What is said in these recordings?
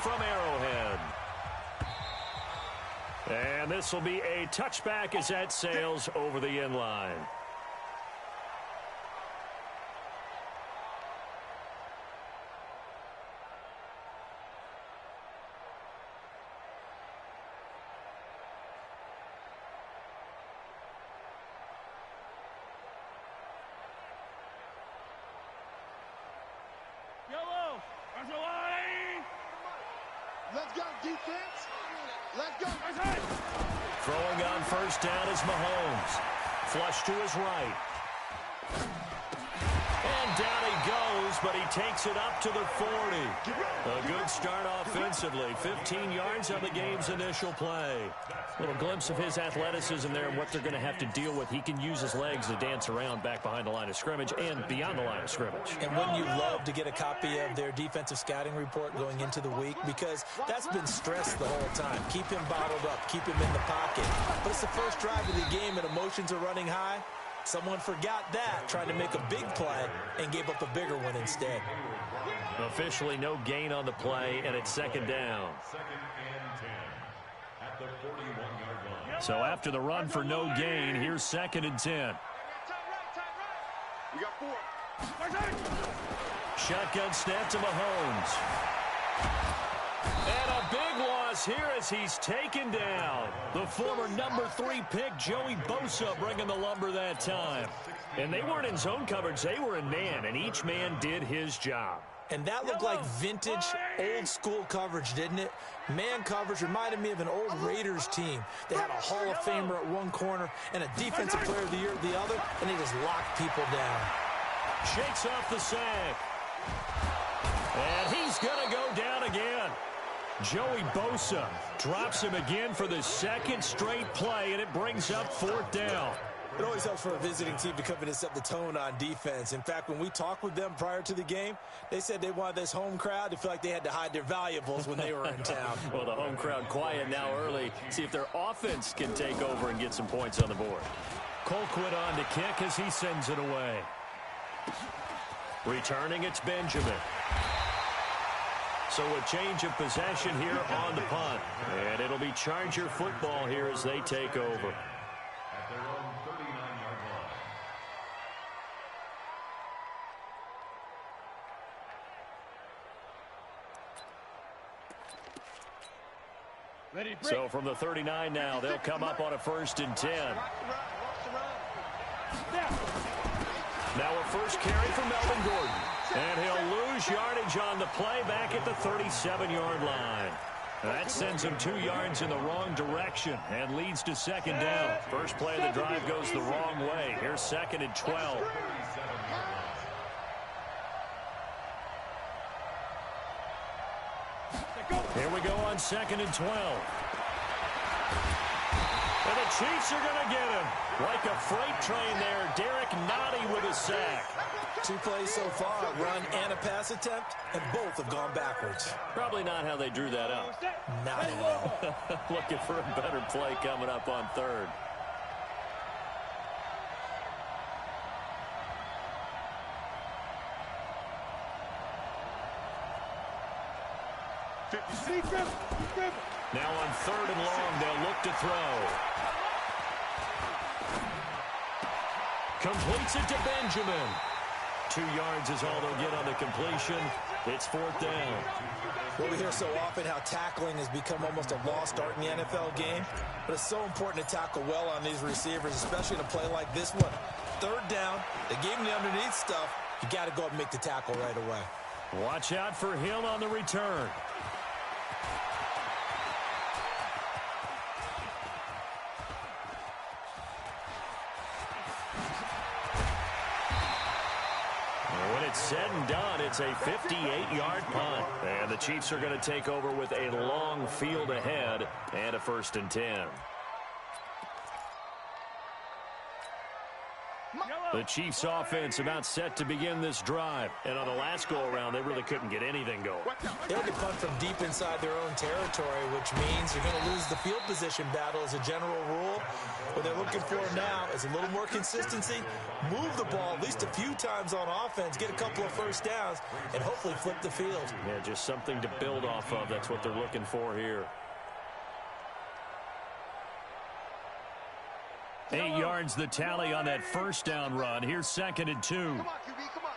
from Arrowhead. And this will be a touchback as that sails over the end line. Let's go, defense. Let's go. Throwing on first down is Mahomes. Flush to his right. And down he goes, but he takes it up to the 40. A good start offensively. 15 yards on the game's initial play. A little glimpse of his athleticism there and what they're going to have to deal with. He can use his legs to dance around back behind the line of scrimmage and beyond the line of scrimmage. And wouldn't you love to get a copy of their defensive scouting report going into the week? Because that's been stressed the whole time. Keep him bottled up. Keep him in the pocket. But it's the first drive of the game and emotions are running high. Someone forgot that, trying to make a big play, and gave up a bigger one instead. Officially no gain on the play, and it's second down. Second and 10 at the 41-yard line. So after the run for no gain, here's second and 10. We got 4. Shotgun snap to Mahomes. And a big loss here as he's taken down. The former number 3 pick, Joey Bosa, bringing the lumber that time. And they weren't in zone coverage. They were in man, and each man did his job. And that looked like vintage, old-school coverage, didn't it? Man coverage reminded me of an old Raiders team. They had a Hall of Famer at one corner and a Defensive Player of the Year at the other, and they just locked people down. Shakes off the sack. And he's going to go down again. Joey Bosa drops him again for the second straight play, and it brings up fourth down. It always helps for a visiting team to come in and set the tone on defense. In fact, when we talked with them prior to the game, they said they wanted this home crowd to feel like they had to hide their valuables when they were in town. Well, the home crowd quiet now early. See if their offense can take over and get some points on the board. Colquitt on to kick as he sends it away. Returning, it's Benjamin. So a change of possession here on the punt. And it'll be Charger football here as they take over. At their own 39-yard line. So from the 39 now, they'll come up on a 1st and 10. Now a first carry for Melvin Gordon. And he'll lose yardage on the play back at the 37-yard line. That sends him 2 yards in the wrong direction and leads to second down. First play of the drive goes the wrong way. Here's second and 12. Here we go on second and 12. And the Chiefs are going to get him. Like a freight train there, Derek Nottie with a sack. 2 plays so far, a run and a pass attempt, and both have gone backwards. Probably not how they drew that up. Not at all. Looking for a better play coming up on third. Now on third and long, they'll look to throw. Completes it to Benjamin. 2 yards is all they'll get on the completion. It's fourth down. Well, we hear so often how tackling has become almost a lost art in the NFL game, but it's so important to tackle well on these receivers, especially in a play like this one. Third down, they gave him the underneath stuff. You got to go up and make the tackle right away. Watch out for Hill on the return. When it's said and done, it's a 58-yard punt. And the Chiefs are going to take over with a long field ahead and a 1st and 10. The Chiefs offense about set to begin this drive. And on the last go-around, they really couldn't get anything going. They had to punt from deep inside. inside their own territory, which means you're going to lose the field position battle as a general rule. What they're looking for now is a little more consistency, move the ball at least a few times on offense, get a couple of first downs, and hopefully flip the field. Yeah, just something to build off of. That's what they're looking for here. 8 yards the tally on that first down run. Here's 2nd and 2. Come on, QB, come on.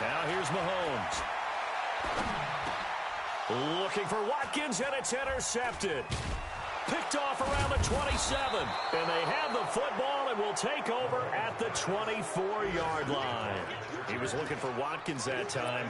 Now here's Mahomes. Looking for Watkins, and it's intercepted. Picked off around the 27. And they have the football and will take over at the 24-yard line. He was looking for Watkins that time.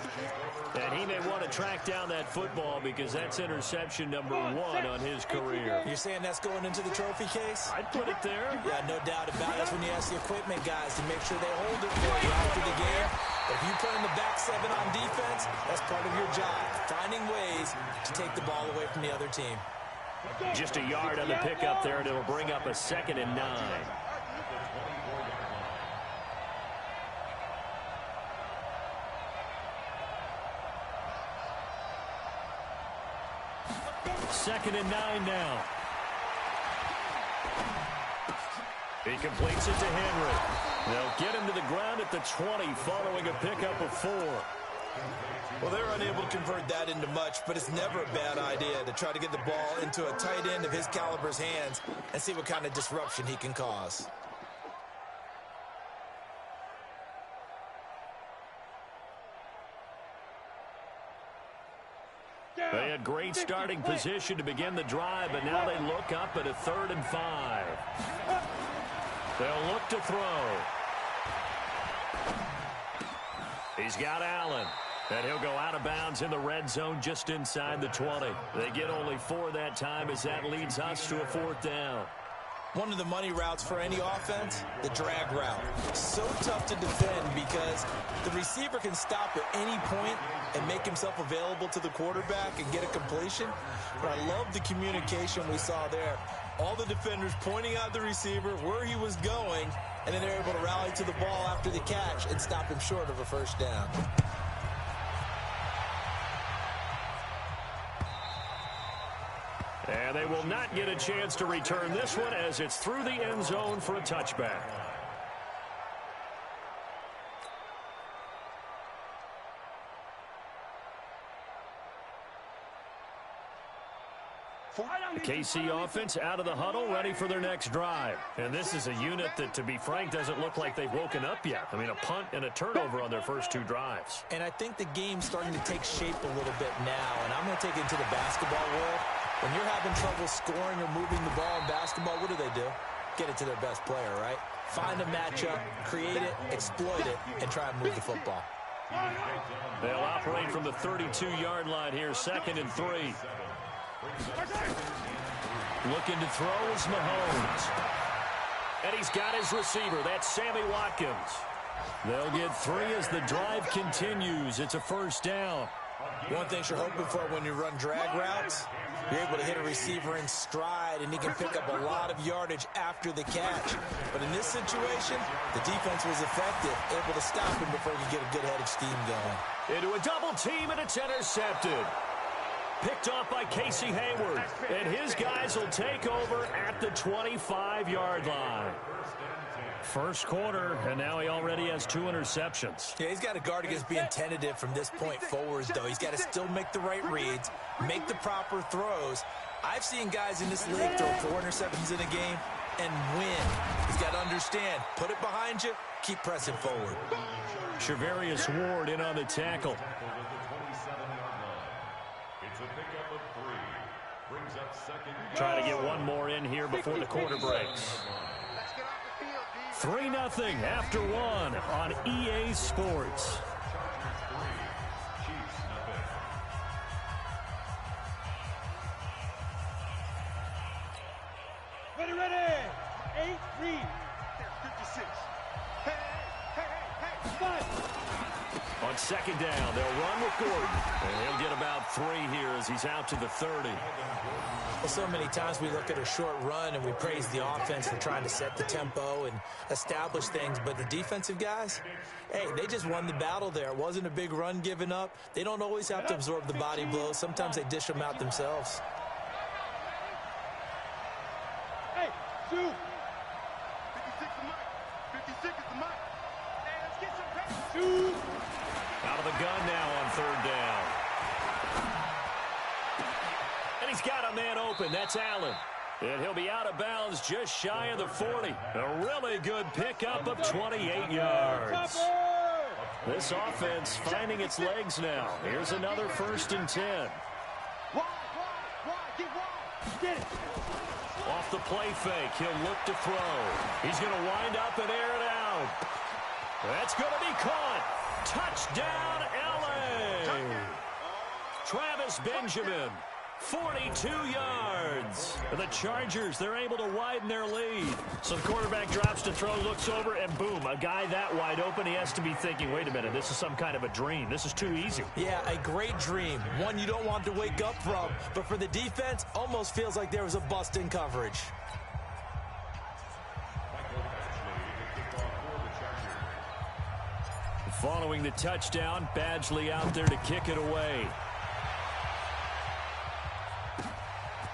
And he may want to track down that football because that's interception number 1 on his career. You're saying that's going into the trophy case? I'd put it there. Yeah, no doubt about it. That's when you ask the equipment guys to make sure they hold it for you after the game. But if you put in the back 7 on defense, that's part of your job, finding ways to take the ball away from the other team. Just a yard on the pickup there, and it'll bring up a 2nd and 9. Second and 9 now. He completes it to Henry. They'll get him to the ground at the 20 following a pickup of 4. Well, they're unable to convert that into much, but it's never a bad idea to try to get the ball into a tight end of his caliber's hands and see what kind of disruption he can cause. They had great starting position to begin the drive, but now they look up at a 3rd and 5. They'll look to throw. He's got Allen. And he'll go out of bounds in the red zone just inside the 20. They get only 4 that time as that leads us to a 4th down. One of the money routes for any offense, the drag route. So tough to defend because the receiver can stop at any point and make himself available to the quarterback and get a completion. But I love the communication we saw there. All the defenders pointing out the receiver, where he was going, and then they're able to rally to the ball after the catch and stop him short of a first down. And they will not get a chance to return this one as it's through the end zone for a touchback. The KC offense out of the huddle, ready for their next drive. And this is a unit that, to be frank, doesn't look like they've woken up yet. I mean, a punt and a turnover on their first 2 drives. And I think the game's starting to take shape a little bit now. And I'm going to take it into the basketball world. When you're having trouble scoring or moving the ball in basketball, what do? Get it to their best player, right? Find a matchup, create it, exploit it, and try and move the football. They'll operate from the 32-yard line here, 2nd and 3. Looking to throw is Mahomes. And he's got his receiver. That's Sammy Watkins. They'll get 3 as the drive continues. It's a first down. One thing you're hoping for when you run drag routes, you're able to hit a receiver in stride, and he can pick up a lot of yardage after the catch. But in this situation, the defense was effective, able to stop him before he could get a good head of steam going. Into a double team, and it's intercepted. Picked off by Casey Hayward. And his guys will take over at the 25-yard line. First quarter, and now he already has 2 interceptions. Yeah, he's got to guard against being tentative from this point forward, though. He's got to still make the right reads, make the proper throws. I've seen guys in this league throw 4 interceptions in a game and win. He's got to understand, put it behind you, keep pressing forward. Shavarius Ward in on the tackle. Trying to get one more in here before the quarter breaks. 3-0 after 1 on EA Sports. Ready. 8, read. 56. Hey. 5. On second down, they'll run with Gordon. And he'll get about 3 here as he's out to the 30. Well, so many times we look at a short run and we praise the offense for trying to set the tempo and establish things. But the defensive guys, hey, they just won the battle there. It wasn't a big run given up. They don't always have to absorb the body blows. Sometimes they dish them out themselves. Hey, shoot. 56 is Mike. 56 is the Mike. Hey, let's get some pressure. Shoot. Out of the gun now on third down. And he's got a man open. That's Allen. And he'll be out of bounds just shy of the 40. A really good pickup of 28 yards. This offense finding its legs now. Here's another 1st and 10. Wide, get wide. Get it. Off the play fake, he'll look to throw. He's going to wind up and air it out. That's going to be caught. Touchdown, LA. Travis Benjamin, 42 yards. And the Chargers, they're able to widen their lead. So the quarterback drops to throw, looks over, and boom, a guy that wide open, he has to be thinking, wait a minute, this is some kind of a dream. This is too easy. Yeah, a great dream. One you don't want to wake up from. But for the defense, almost feels like there was a bust in coverage. Following the touchdown, Badgley out there to kick it away.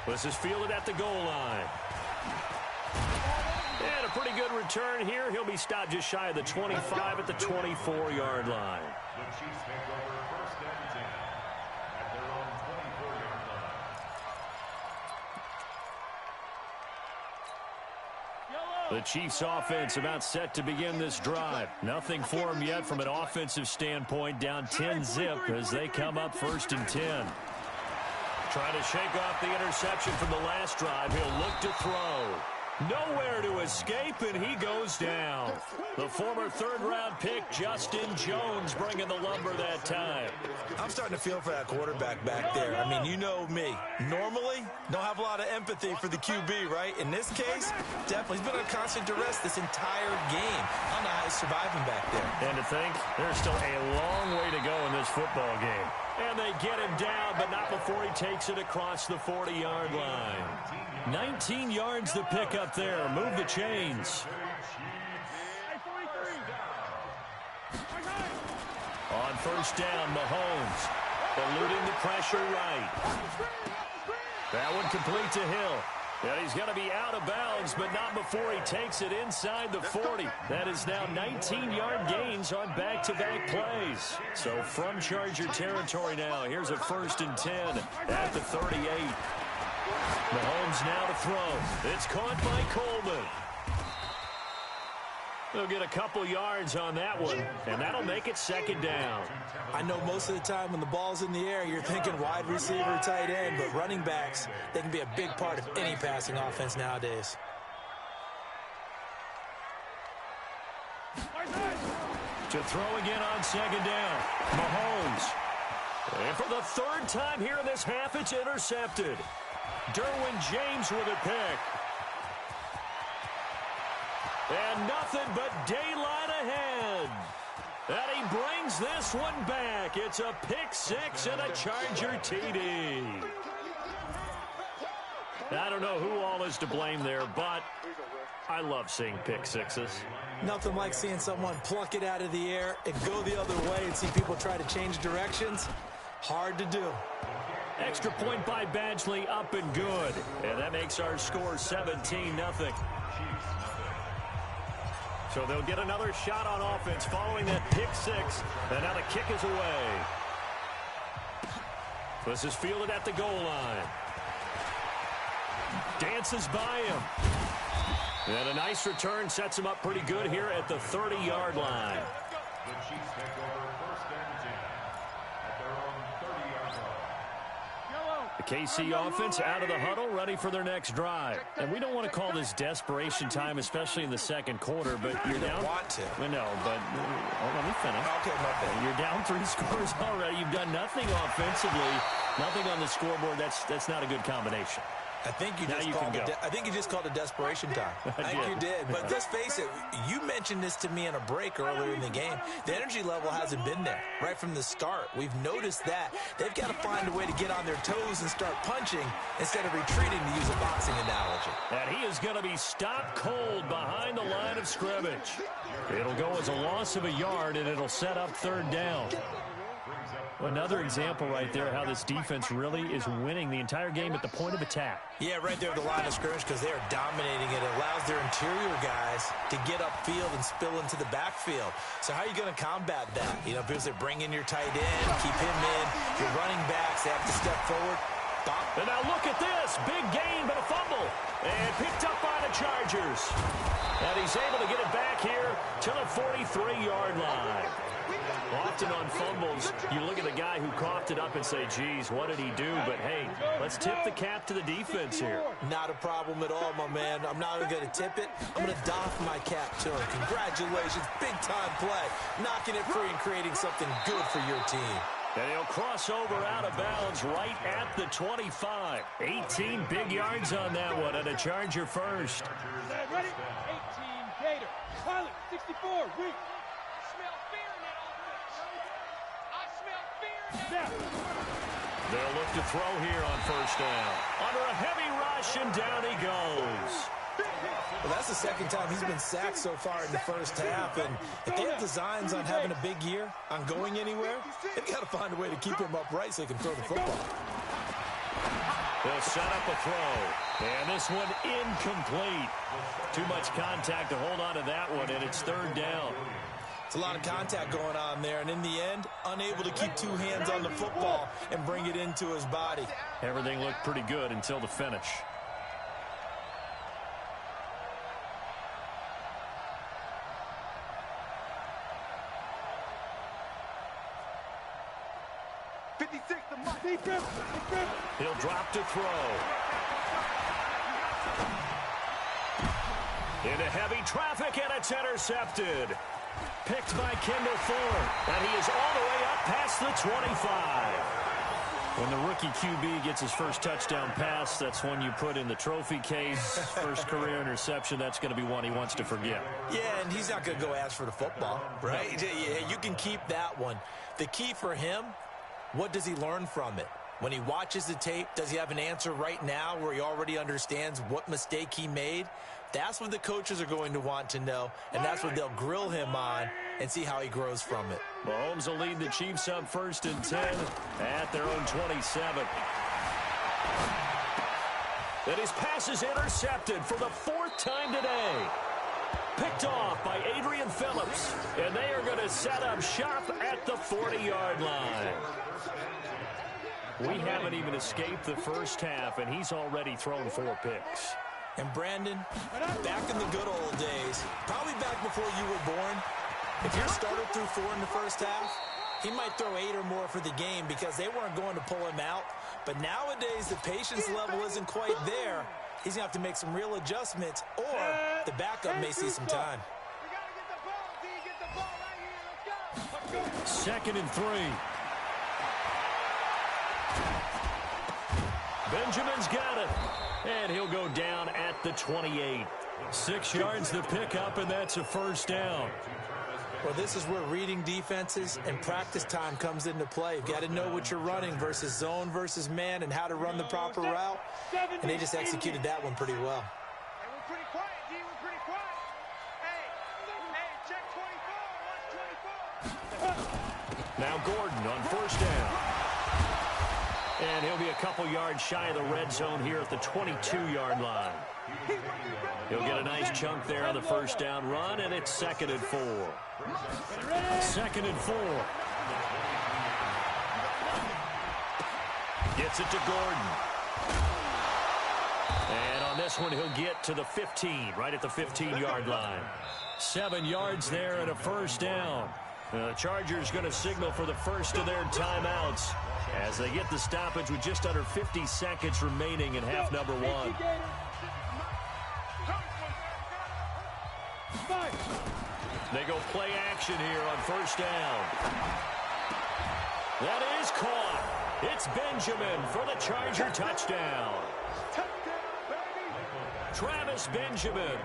This is fielded at the goal line. And a pretty good return here. He'll be stopped just shy of the 25 at the 24-yard line. The Chiefs take over 1st and 10 at their own 24-yard line. The Chiefs offense about set to begin this drive. Nothing for them yet from an offensive standpoint. Down 10-zip as they come up 1st and 10. Trying to shake off the interception from the last drive. He'll look to throw. Nowhere to escape, and he goes down. The former 3rd-round pick, Justin Jones, bringing the lumber that time. I'm starting to feel for that quarterback back there. I mean, you know me. Normally, don't have a lot of empathy for the QB, right? In this case, definitely. He's been under constant duress this entire game. I don't know how he's surviving back there. And to think, there's still a long way to go in this football game. And they get him down, but not before he takes it across the 40-yard line. 19 yards the pick up there. Move the chains. On 1st down, Mahomes eluding the pressure right. That one complete to Hill. And he's going to be out of bounds, but not before he takes it inside the 40. That is now 19-yard gains on back-to-back plays. So from Charger territory now, here's a 1st and 10 at the 38. Mahomes now to throw. It's caught by Coleman. They'll get a couple yards on that one, and that'll make it 2nd down. I know most of the time when the ball's in the air, you're thinking wide receiver, tight end, but running backs, they can be a big part of any passing offense nowadays. To throw again on 2nd down. Mahomes. And for the 3rd time here in this half, it's intercepted. Derwin James with a pick. And nothing but daylight ahead. And he brings this one back. It's a pick 6 and a Charger TD. I don't know who all is to blame there, but I love seeing pick sixes. Nothing like seeing someone pluck it out of the air and go the other way and see people try to change directions. Hard to do. Extra point by Badgley, up and good. And that makes our score 17-0. So they'll get another shot on offense following that pick 6. And now the kick is away. This is fielded at the goal line. Dances by him. And a nice return sets him up pretty good here at the 30-yard line. The Chiefs take over 1st and 10 at their own 30-yard line. The KC offense out of the huddle, ready for their next drive. And we don't want to call this desperation time, especially in the second quarter, but you're down. Want to. No, but let me finish. Okay, my bad. You're down 3 scores already. You've done nothing offensively, nothing on the scoreboard. That's not a good combination. I think you just called a desperation time. I think you did. But let's face it, you mentioned this to me in a break earlier in the game. The energy level hasn't been there right from the start. We've noticed that. They've got to find a way to get on their toes and start punching instead of retreating, to use a boxing analogy. And he is going to be stopped cold behind the line of scrimmage. It'll go as a loss of a yard, and it'll set up third down. Another example right there how this defense really is winning the entire game at the point of attack. Yeah, right there at the line of scrimmage, because they are dominating it. It allows their interior guys to get upfield and spill into the backfield. So how are you going to combat that? You know, because they bring in your tight end, keep him in. Your running backs, they have to step forward. Bop. And now look at this. Big gain, but a fumble. And picked up by the Chargers. And he's able to get it back here to the 43-yard line. Often on fumbles, you look at the guy who coughed it up and say, geez, what did he do? But, hey, let's tip the cap to the defense here. Not a problem at all, my man. I'm not even going to tip it. I'm going to doff my cap to him. Congratulations. Big-time play. Knocking it free and creating something good for your team. And he'll cross over out of bounds right at the 25. 18 big yards on that one, and a Charger first. Ready? 18 Gator. Pilot, 64, weak. They'll look to throw here on first down. Under a heavy rush, and down he goes. Well, that's the second time he's been sacked so far in the first half. And if they have designs on having a big year, on going anywhere, they've got to find a way to keep him upright so they can throw the football. They'll set up a throw. And this one incomplete. Too much contact to hold on to that one, and it's third down. It's a lot of contact going on there, and in the end, unable to keep two hands on the football and bring it into his body. Everything looked pretty good until the finish. He'll drop to throw. Into heavy traffic, and it's intercepted. Picked by Kendall Fuller, and he is all the way up past the 25. When the rookie QB gets his first touchdown pass, that's one you put in the trophy case. First career interception, that's going to be one he wants to forget. Yeah, and he's not going to go ask for the football, right? Yeah, you can keep that one. The key for him, what does he learn from it? When he watches the tape, does he have an answer right now where he already understands what mistake he made? That's what the coaches are going to want to know, and that's what they'll grill him on and see how he grows from it. Mahomes will lead the Chiefs up 1st and 10 at their own 27. And his pass is intercepted for the 4th time today. Picked off by Adrian Phillips, and they are going to set up shop at the 40-yard line. We haven't even escaped the first half, and he's already thrown 4 picks. And Brandon, back in the good old days, probably back before you were born, if your starter threw 4 in the first half, he might throw 8 or more for the game because they weren't going to pull him out. But nowadays, the patience level isn't quite there. He's going to have to make some real adjustments, or the backup may see some time. 2nd and 3. Benjamin's got it. And he'll go down at the 28. 6 yards to pick up, and that's a first down. Well, this is where reading defenses and practice time comes into play. You've got to know what you're running versus zone versus man and how to run the proper route. And they just executed that one pretty well. Hey, we're pretty quiet, D. We're pretty quiet. Hey, check 24. Watch 24. Now Gordon on first down. And he'll be a couple yards shy of the red zone here at the 22-yard line. He'll get a nice chunk there on the first down run, and it's 2nd and 4. 2nd and 4. Gets it to Gordon. And on this one, he'll get to the 15, right at the 15-yard line. 7 yards there and a first down. The Chargers going to signal for the first of their timeouts as they get the stoppage with just under 50 seconds remaining in half number 1. They go play action here on first down. That is caught. It's Benjamin for the Charger touchdown. Travis Benjamin,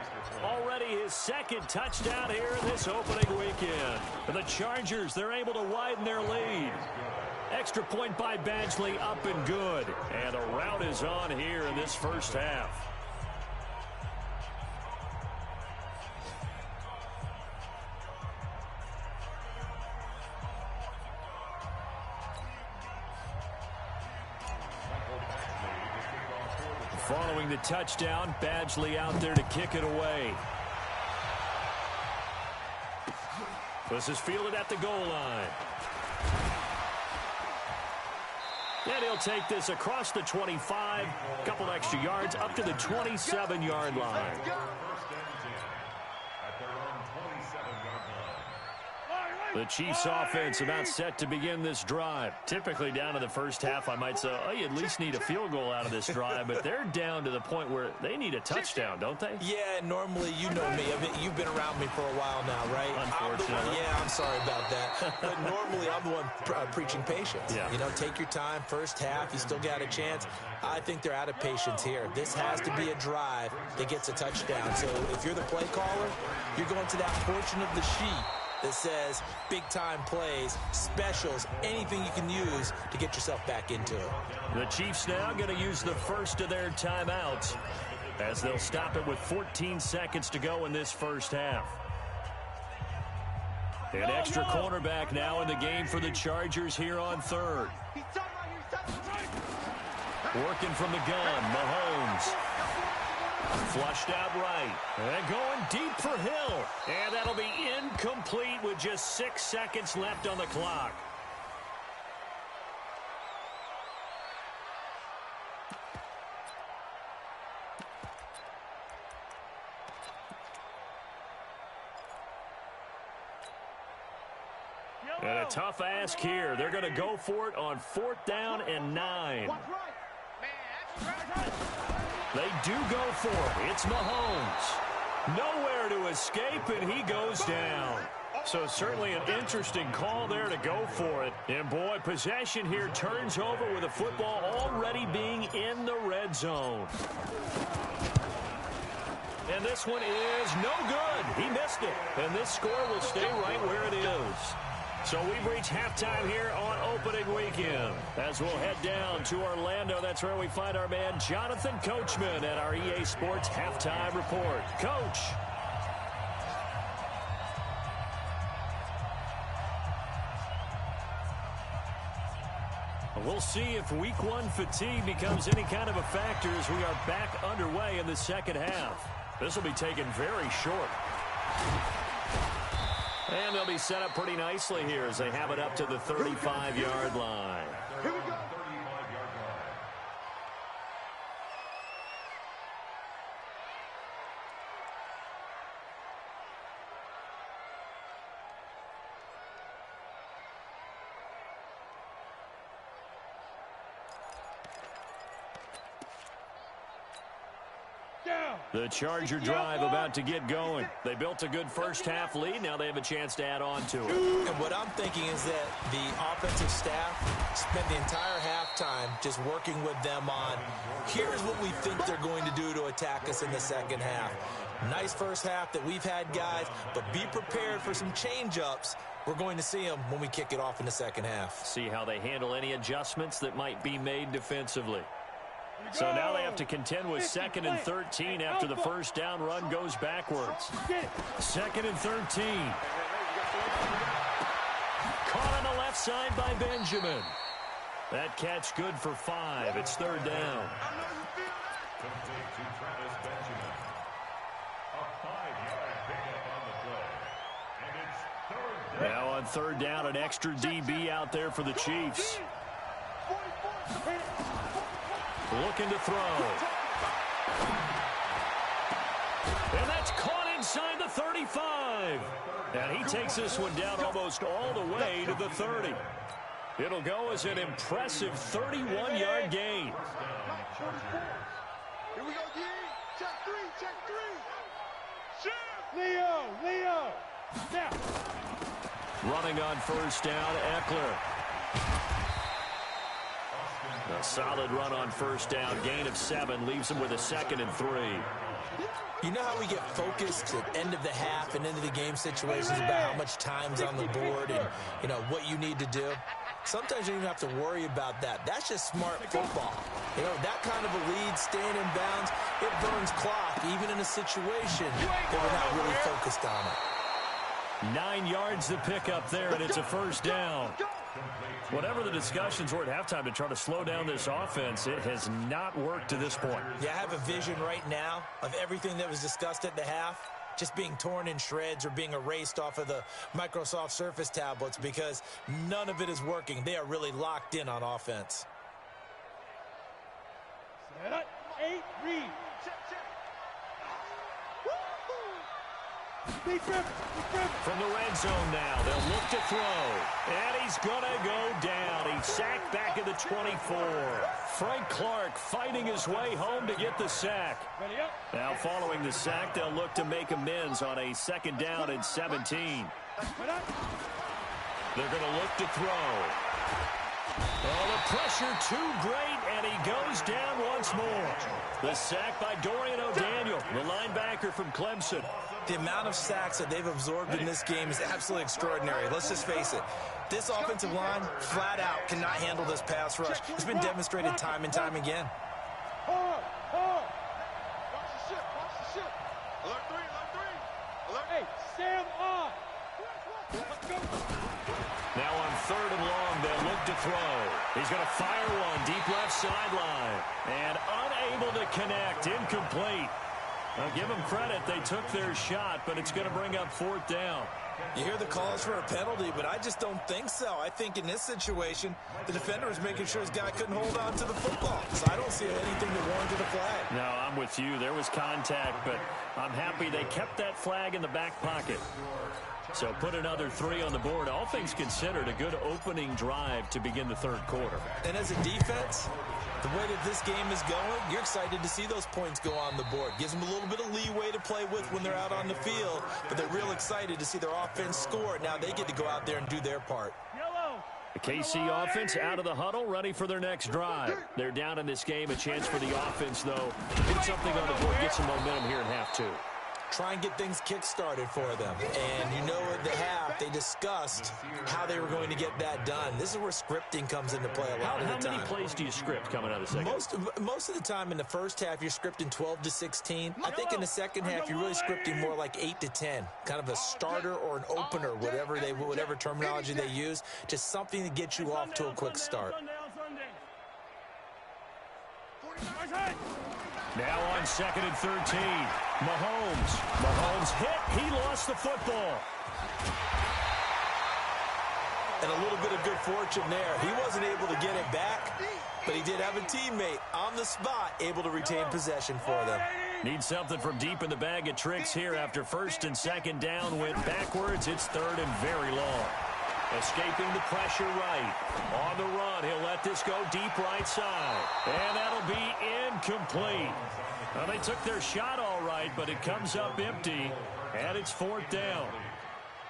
already his second touchdown here in this opening weekend. And the Chargers, they're able to widen their lead. Extra point by Badgley, up and good. And a rout is on here in this first half. Following the touchdown, Badgley out there to kick it away. This is fielded at the goal line. And he'll take this across the 25, a couple extra yards, up to the 27-yard line. The Chiefs offense about set to begin this drive. Typically down to the first half, I might say, oh, you at least need a field goal out of this drive, but they're down to the point where they need a touchdown, don't they? Yeah, normally, you know me. I mean, you've been around me for a while now, right? Unfortunately. I'm sorry about that. But normally, I'm the one preaching patience. Yeah. You know, take your time, first half, you still got a chance. I think they're out of patience here. This has to be a drive that gets a touchdown. So if you're the play caller, you're going to that portion of the sheet that says big-time plays, specials, anything you can use to get yourself back into it. The Chiefs now going to use the first of their timeouts as they'll stop it with 14 seconds to go in this first half. An extra cornerback now in the game for the Chargers here on third. Working from the gun, Mahomes. Flushed out right. And going deep for Hill. And that'll be incomplete with just 6 seconds left on the clock. And a tough ask here. They're going to go for it on 4th down and 9. They do go for it. It's Mahomes. Nowhere to escape, and he goes down. So certainly an interesting call there to go for it. And boy, possession here turns over with the football already being in the red zone. And this one is no good. He missed it. And this score will stay right where it is. So we've reached halftime here on opening weekend. As we'll head down to Orlando, that's where we find our man Jonathan Coachman at our EA Sports Halftime Report. Coach. We'll see if week 1 fatigue becomes any kind of a factor as we are back underway in the second half. This will be taken very short. And they'll be set up pretty nicely here as they have it up to the 35-yard line. Here we go. The Charger drive about to get going. They built a good first half lead. Now they have a chance to add on to it. And what I'm thinking is that the offensive staff spent the entire halftime just working with them on, here's what we think they're going to do to attack us in the second half. Nice first half that we've had, guys, but be prepared for some change-ups. We're going to see them when we kick it off in the second half. See how they handle any adjustments that might be made defensively. So now they have to contend with 2nd and 13 after the first down run goes backwards. 2nd and 13. Caught on the left side by Benjamin. That catch good for 5. It's 3rd down. Complete to Travis Benjamin. A 5-yard pickup on the play. And it's 3rd down. Now on 3rd down, an extra DB out there for the Chiefs. Looking to throw. And that's caught inside the 35. And he takes this one down almost all the way to the 30. It'll go as an impressive 31-yard gain. Here we go, G. Check 3, check 3. Leo. Now. Running on first down, Eckler. A solid run on first down. Gain of 7 leaves him with a 2nd and 3. You know how we get focused at end of the half and into the game situations about how much time's on the board and, you know, what you need to do? Sometimes you don't even have to worry about that. That's just smart football. You know, that kind of a lead, staying in bounds, it burns clock, even in a situation that we're not really focused on it. 9 yards to pick up there, and it's a first down. Whatever the discussions were at halftime to try to slow down this offense, it has not worked to this point. Yeah, I have a vision right now of everything that was discussed at the half just being torn in shreds or being erased off of the Microsoft Surface tablets because none of it is working. They are really locked in on offense. Set up, 8, read. From the red zone now, they'll look to throw. And he's going to go down. He's sacked back at the 24. Frank Clark fighting his way home to get the sack. Now following the sack, they'll look to make amends on a second down and 17. They're going to look to throw. Oh, the pressure too great, and he goes down once more. The sack by Dorian O'Daniel, the linebacker from Clemson. The amount of sacks that they've absorbed in this game is absolutely extraordinary. Let's just face it. This offensive line, flat out, cannot handle this pass rush. It's been demonstrated time and time again. Watch the ship. Alert 3. Alert. Hey, Sam on. Let's go. Now on 3rd and long, they'll look to throw. He's going to fire one deep left sideline. And unable to connect, incomplete. Now give them credit, they took their shot, but it's going to bring up 4th down. You hear the calls for a penalty, but I just don't think so. I think in this situation, the defender was making sure his guy couldn't hold on to the football. So I don't see anything that warranted a flag. No, I'm with you. There was contact, but I'm happy they kept that flag in the back pocket. So put another 3 on the board. All things considered, a good opening drive to begin the 3rd quarter. And as a defense, the way that this game is going, you're excited to see those points go on the board. Gives them a little bit of leeway to play with when they're out on the field, but they're real excited to see their offense score. Now they get to go out there and do their part. The KC offense out of the huddle, ready for their next drive. They're down in this game. A chance for the offense, though, to put something on the board, get some momentum here in half 2. Try and get things kick-started for them. And you know at the half, they discussed how they were going to get that done. This is where scripting comes into play a lot of the time. How many plays do you script coming out of the second? Most of the time in the first half, you're scripting 12 to 16. I think in the second half, you're really scripting more like 8 to 10. Kind of a starter or an opener, whatever terminology they use. Just something to get you off to a quick start. Now on 2nd and 13, Mahomes hit. He lost the football. And a little bit of good fortune there. He wasn't able to get it back, but he did have a teammate on the spot able to retain possession for them. Need something from deep in the bag of tricks here after 1st and 2nd down went backwards. It's 3rd and very long. Escaping the pressure right. On the run, he'll let this go deep right side. And that'll be incomplete. Well, they took their shot all right, but it comes up empty. And it's 4th down.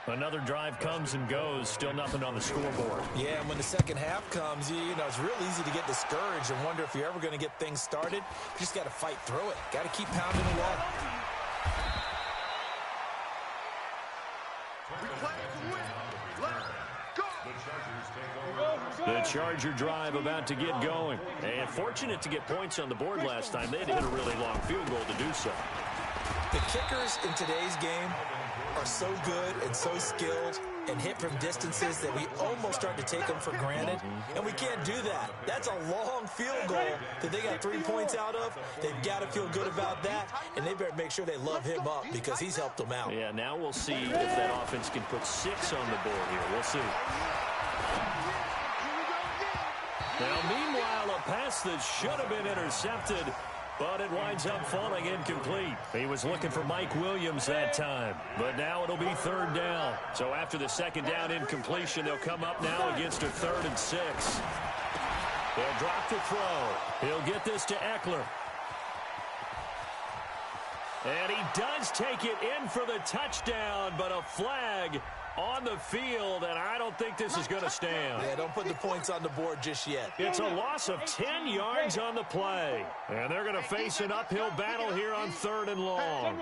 Another drive comes and goes. Still nothing on the scoreboard. Yeah, and when the second half comes, you know, it's real easy to get discouraged and wonder if you're ever going to get things started. You just got to fight through it. Got to keep pounding away. The Charger drive about to get going. And fortunate to get points on the board last time. They had to hit a really long field goal to do so. The kickers in today's game are so good and so skilled and hit from distances that we almost start to take them for granted. And we can't do that. That's a long field goal that they got 3 points out of. They've got to feel good about that, and they better make sure they love him up because he's helped them out. Yeah, now we'll see if that offense can put 6 on the board here. We'll see. Now, meanwhile, a pass that should have been intercepted, but it winds up falling incomplete. He was looking for Mike Williams that time, but now it'll be 3rd down. So after the 2nd down incompletion, they'll come up now against a 3rd and 6. They'll drop the throw. He'll get this to Eckler. And he does take it in for the touchdown, but a flag on the field, and I don't think this is going to stand. Yeah, don't put the points on the board just yet. It's a loss of 10 yards on the play. And they're going to face an uphill battle here on 3rd and long.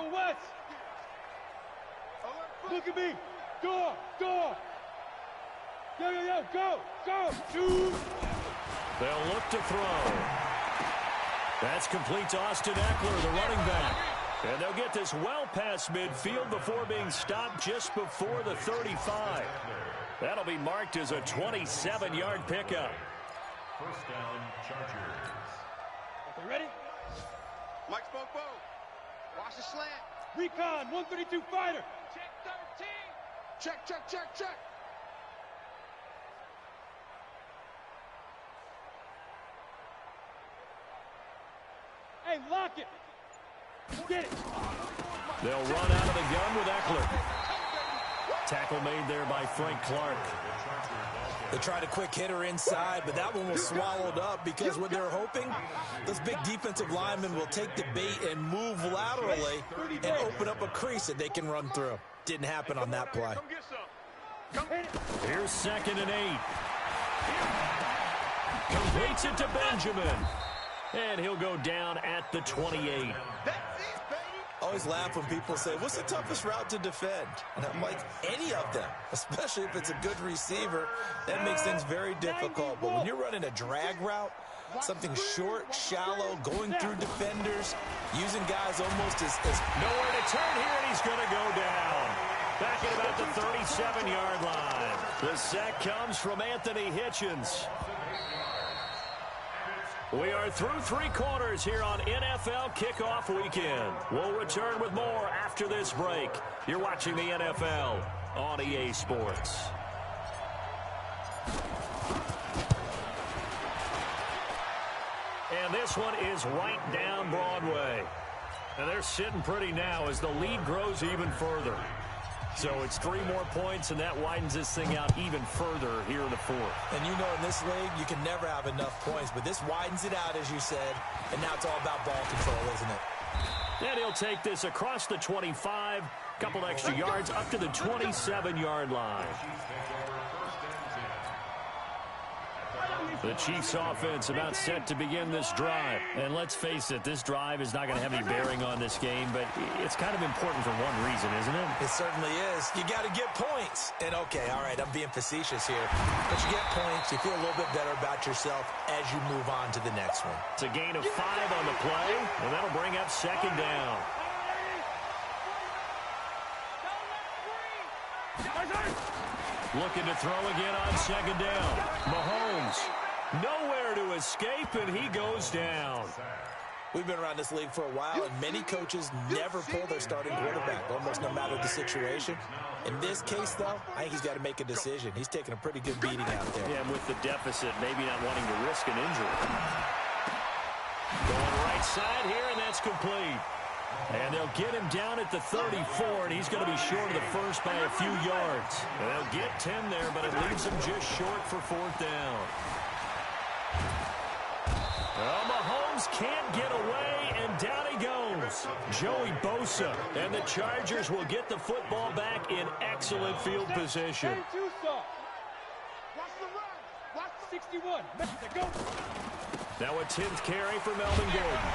Look at me. Door. Yo, go. Shoot. They'll look to throw. That's complete to Austin Eckler, the running back. And they'll get this well past midfield before being stopped just before the 35. That'll be marked as a 27-yard pickup. First down, Chargers. Okay, ready? Mike Spoke. Watch the slant. Recon, 132 fighter. Check 13. Check. Hey, lock it. Get it. They'll run out of the gun with Eckler. Tackle made there by Frank Clark. They tried a quick hitter inside, but that one was swallowed up because what they're hoping, those big defensive linemen will take the bait and move laterally and open up a crease that they can run through. Didn't happen on that play. Here's 2nd and 8. Completes it to Benjamin. And he'll go down at the 28. Always laugh when people say, what's the toughest route to defend? And I'm like, any of them, especially if it's a good receiver. That makes things very difficult. But when you're running a drag route, something short, shallow, going through defenders, using guys almost as nowhere to turn here, and he's going to go down. Back at about the 37-yard line. The sack comes from Anthony Hitchens. We are through 3 quarters here on NFL Kickoff Weekend. We'll return with more after this break. You're watching the NFL on EA Sports. And this one is right down Broadway. And they're sitting pretty now as the lead grows even further. So it's 3 more points, and that widens this thing out even further here in the 4th. And you know in this league, you can never have enough points, but this widens it out, as you said, and now it's all about ball control, isn't it? And he'll take this across the 25, couple extra yards up to the 27-yard line. The Chiefs offense about set to begin this drive. And let's face it, this drive is not going to have any bearing on this game, but it's kind of important for one reason, isn't it? It certainly is. You got to get points. And okay, all right, I'm being facetious here. But you get points, you feel a little bit better about yourself as you move on to the next one. It's a gain of 5 on the play, and that'll bring up 2nd down. Looking to throw again on 2nd down. Mahomes, nowhere to escape, and he goes down. We've been around this league for a while, and many coaches never pull their starting quarterback, almost no matter the situation. In this case, though, I think he's got to make a decision. He's taking a pretty good beating out there. Yeah, and with the deficit, maybe not wanting to risk an injury. Going right side here, and that's complete. And they'll get him down at the 34, and he's going to be short of the first by a few yards. And they'll get 10 there, but it leaves him just short for 4th down. Well, Mahomes can't get away, and down he goes. Joey Bosa, and the Chargers will get the football back in excellent field position. Watch the run. Watch 61. Now a 10th carry for Melvin Gordon.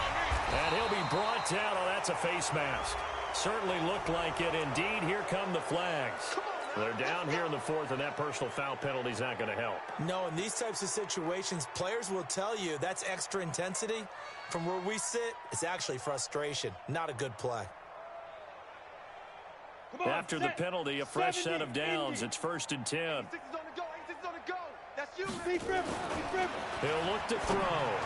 And he'll be brought down. Oh, that's a face mask. Certainly looked like it. Indeed, here come the flags. They're down here in the 4th, and that personal foul penalty is not going to help. No, in these types of situations, players will tell you that's extra intensity. From where we sit, it's actually frustration. Not a good play. After the penalty, a fresh set of downs. It's 1st and 10. He'll look to throw.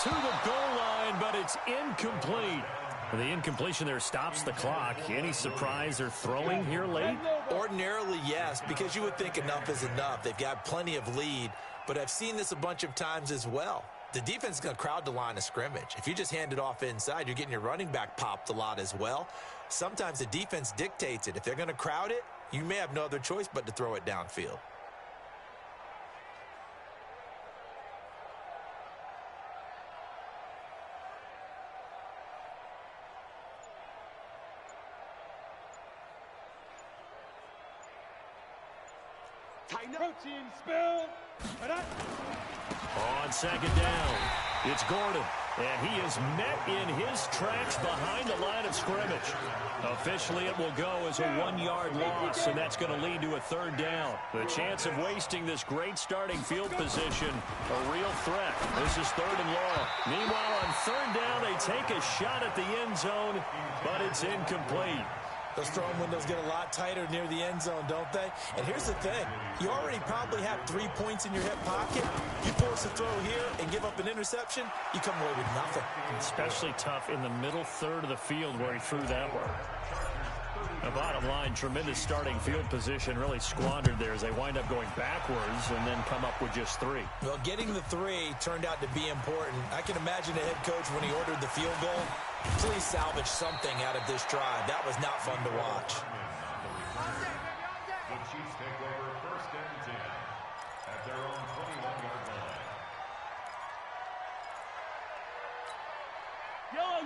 To the goal line, but it's incomplete. The incompletion there stops the clock. Any surprise they're throwing here late? Ordinarily, yes, because you would think enough is enough. They've got plenty of lead, but I've seen this a bunch of times as well. The defense is going to crowd the line of scrimmage. If you just hand it off inside, you're getting your running back popped a lot as well. Sometimes the defense dictates it. If they're going to crowd it, you may have no other choice but to throw it downfield. Protein spill. On second down, it's Gordon, and he is met in his tracks behind the line of scrimmage. Officially, it will go as a 1-yard loss, and that's going to lead to a third down. The chance of wasting this great starting field position, a real threat. This is third and long. Meanwhile, on third down, they take a shot at the end zone, but it's incomplete. Those throwing windows get a lot tighter near the end zone, don't they? And here's the thing. You already probably have 3 points in your hip pocket. You force a throw here and give up an interception, you come away with nothing. Especially tough in the middle third of the field where he threw that one. The bottom line, tremendous starting field position, really squandered there as they wind up going backwards and then come up with just 3. Well, getting the 3 turned out to be important. I can imagine the head coach when he ordered the field goal. Please salvage something out of this drive. That was not fun to watch. The Chiefs take over first and 10 at their own 21-yard line.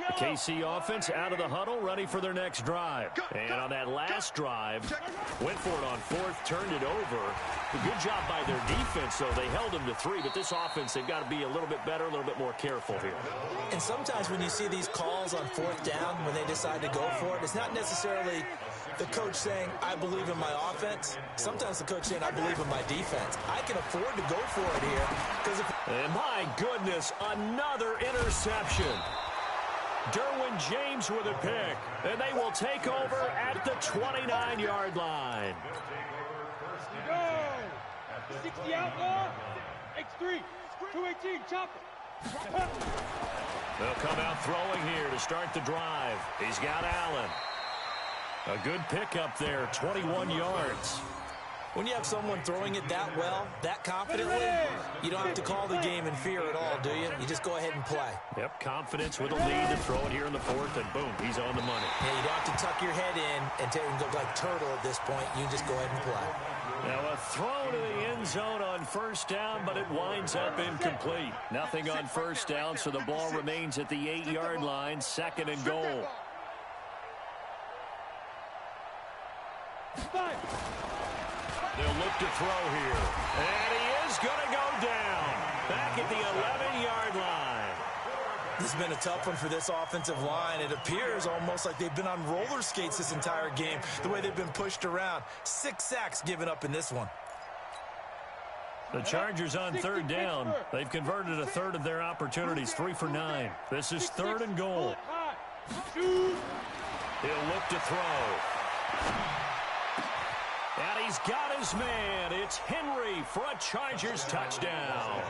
The KC offense out of the huddle, ready for their next drive. And on that last drive, went for it on fourth, turned it over. A good job by their defense, though. They held them to 3, but this offense, they've got to be a little bit better, a little bit more careful here. And sometimes when you see these calls on fourth down, when they decide to go for it, it's not necessarily the coach saying, I believe in my offense. Sometimes the coach saying, I believe in my defense. I can afford to go for it here. And my goodness, another interception. Derwin James with a pick, and they will take over at the 29-yard line. Go! 60 outlaw. X3. 218. Chopper. They'll come out throwing here to start the drive. He's got Allen. A good pickup there, 21 yards. When you have someone throwing it that well, that confidently, you don't have to call the game in fear at all, do you? You just go ahead and play. Yep, confidence with a lead to throw it here in the fourth, and boom, he's on the money. Yeah, you don't have to tuck your head in and go like turtle at this point. You just go ahead and play. Now a throw to the end zone on first down, but it winds up incomplete. Nothing on first down, so the ball remains at the 8-yard line, second and goal. They'll look to throw here. And he is going to go down. Back at the 11-yard line. This has been a tough one for this offensive line. It appears almost like they've been on roller skates this entire game, the way they've been pushed around. 6 sacks given up in this one. The Chargers on third down. They've converted a third of their opportunities, 3 for 9. This is third and goal. He'll look to throw. And he's got his man. It's Henry for a Chargers touchdown.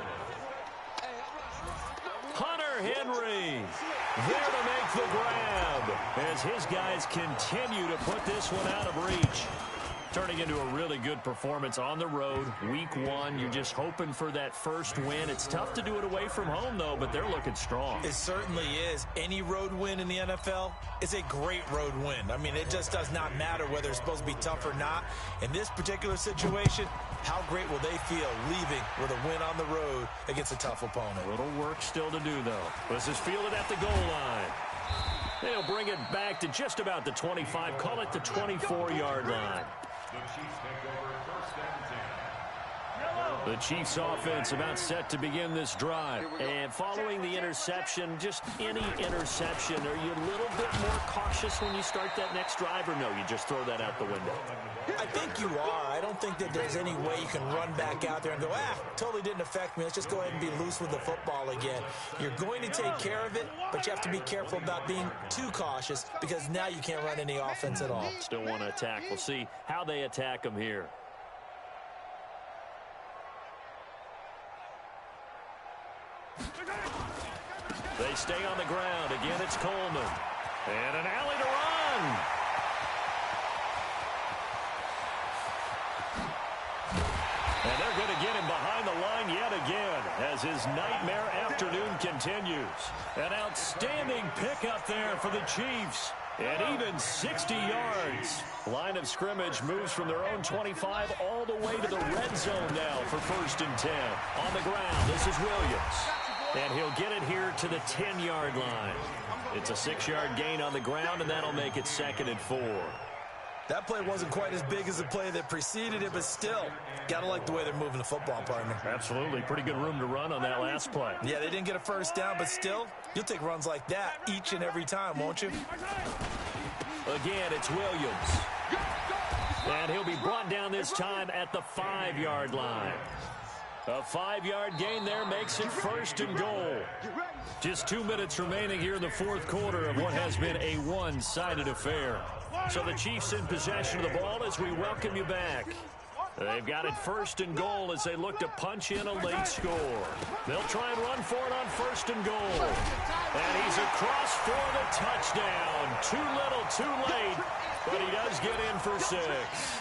Hunter Henry there to make the grab as his guys continue to put this one out of reach. Turning into a really good performance on the road. Week 1, you're just hoping for that first win. It's tough to do it away from home, though, but they're looking strong. It certainly is. Any road win in the NFL is a great road win. I mean, it just does not matter whether it's supposed to be tough or not. In this particular situation, how great will they feel leaving with a win on the road against a tough opponent? A little work still to do, though. This is fielded at the goal line. They'll bring it back to just about the 25, call it the 24-yard line. The Chiefs take over first and 10. The Chiefs offense about set to begin this drive. And following the interception, just any interception, are you a little bit more cautious when you start that next drive, or no, you just throw that out the window? I think you are. I don't think that there's any way you can run back out there and go, totally didn't affect me. Let's just go ahead and be loose with the football again. You're going to take care of it, but you have to be careful about being too cautious because now you can't run any offense at all. Still want to attack. We'll see how they attack them here. They stay on the ground. Again, it's Coleman. And an alley to run. And they're going to get him behind the line yet again as his nightmare afternoon continues. An outstanding pickup there for the Chiefs. And even 60 yards. Line of scrimmage moves from their own 25 all the way to the red zone now for first and 10. On the ground, this is Williams. And he'll get it here to the 10-yard line. It's a 6-yard gain on the ground, and that'll make it second and 4. That play wasn't quite as big as the play that preceded it, but still, got to like the way they're moving the football, partner. Absolutely. Pretty good room to run on that last play. Yeah, they didn't get a first down, but still, you'll take runs like that each and every time, won't you? Again, it's Williams. And he'll be brought down this time at the 5-yard line. A 5-yard gain there makes it 1st and goal. Just 2 minutes remaining here in the fourth quarter of what has been a one-sided affair. So the Chiefs in possession of the ball as we welcome you back. They've got it 1st and goal as they look to punch in a late score. They'll try and run for it on 1st and goal. And he's across for the touchdown. Too little, too late. But he does get in for 6.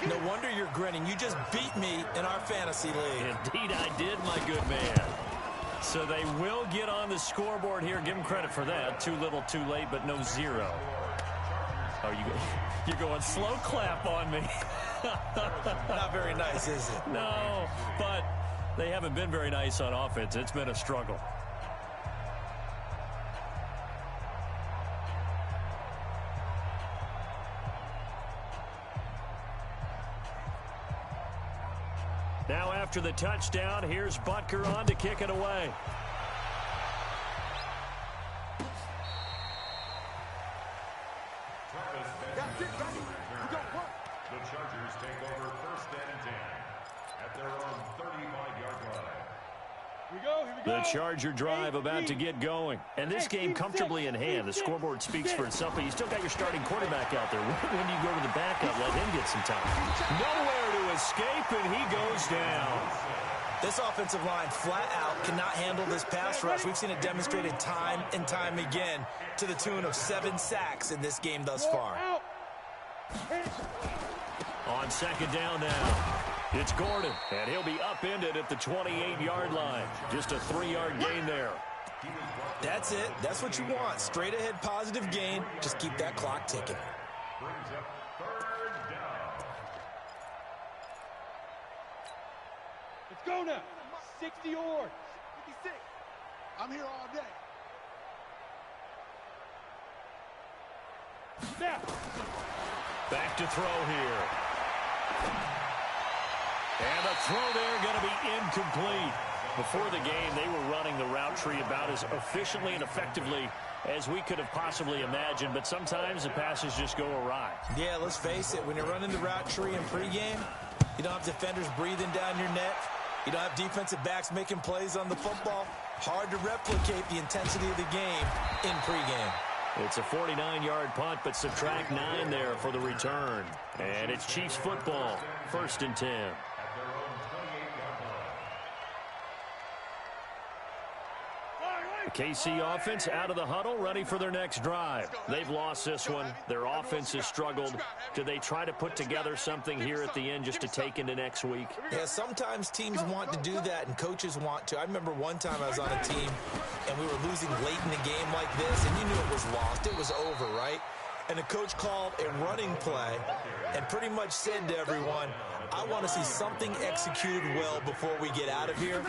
No wonder you're grinning. You just beat me in our fantasy league. Indeed I did, my good man. So they will get on the scoreboard here. Give them credit for that. Too little, too late, but no 0. Oh, you're going slow clap on me. Not very nice, is it? No, but they haven't been very nice on offense. It's been a struggle. Now after the touchdown, here's Butker on to kick it away. The Chargers take over 1st and 10 at their own 35-yard line. Here we go. The Charger drive about to get going. And this game comfortably in hand. The scoreboard speaks for itself, but you still got your starting quarterback out there. When do you go to the backup? Let him get some time. Nowhere to escape, and he goes down. This offensive line flat out cannot handle this pass rush. We've seen it demonstrated time and time again to the tune of 7 sacks in this game thus far. On 2nd down now, it's Gordon, and he'll be upended at the 28-yard line. Just a 3-yard gain there. That's it. That's what you want. Straight ahead positive gain. Just keep that clock ticking. Brings up 3rd down. Let's go now. 60 yards. 56. I'm here all day. Now. Back to throw here. And the throw there going to be incomplete. Before the game, they were running the route tree about as efficiently and effectively as we could have possibly imagined, but sometimes the passes just go awry. Yeah, let's face it. When you're running the route tree in pregame, you don't have defenders breathing down your neck. You don't have defensive backs making plays on the football. Hard to replicate the intensity of the game in pregame. It's a 49-yard punt, but subtract 9 there for the return. And it's Chiefs football, 1st and 10. The KC offense out of the huddle, ready for their next drive. They've lost this one. Their offense has struggled. Do they try to put together something here at the end just to take into next week? Yeah, sometimes teams want to do that and coaches want to. I remember one time I was on a team and we were losing late in the game like this, and you knew it was lost. It was over, right? And the coach called a running play and pretty much said to everyone, I want to see something executed well before we get out of here.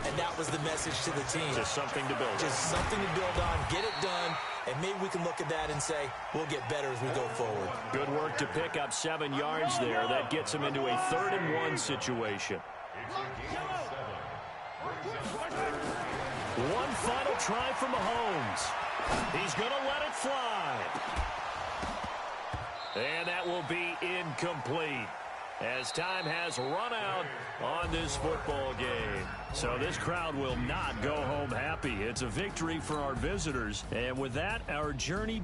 And that was the message to the team. Just something to build on. Just something to build on, get it done, and maybe we can look at that and say, we'll get better as we go forward. Good work to pick up 7 yards there. That gets them into a 3rd and 1 situation. One final try from Mahomes. He's going to let it fly. And that will be incomplete, as time has run out on this football game. So this crowd will not go home happy. It's a victory for our visitors. And with that, our journey